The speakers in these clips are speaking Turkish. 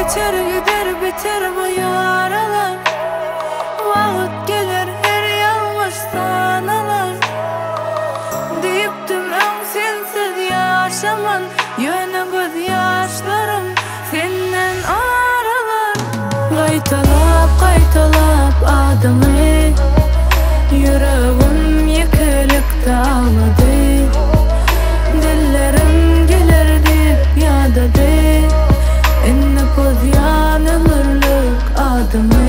Geçer gider biter bu yaralar. Vakit gelir her yalnızdan alır. Deyiptim en sensiz yaşaman. Yönü göz yaşlarım senden aralar. Qaytalap adımı, yüreğim yıkılıp dağladı. Dillerim gelir deyip yadadı. Enne göz yanılırlık adımı.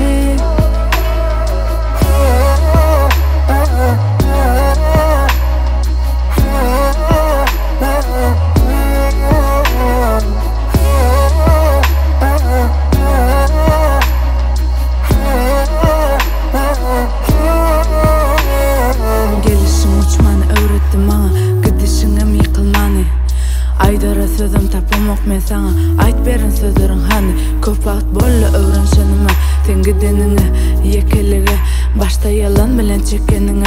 Aydara sözüm tapamok men sana. Ayt berin sözlerin hani. Köp vaqt bolla öwrenşenime. Sen gidenine, yekelige. Başta yalan bilen çekenine.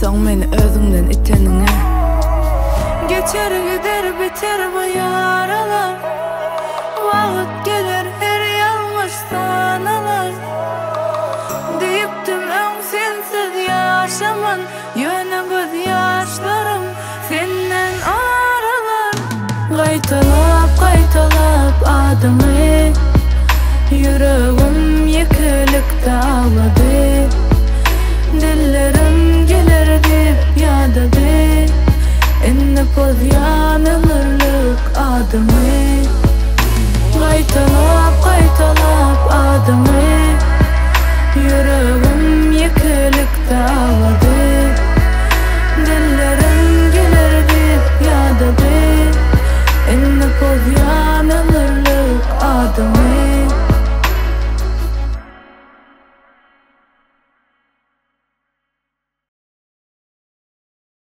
Soň meni özüňden itenine. Geçer gider biter bu yaralar. Vakit gelir her yalnızdan alır. Deyiptim en sensiz yaşaman. Yönü göz yaşlarım senden aralar. Qaytalap adımı, yüreğim yıkılıp dağladı.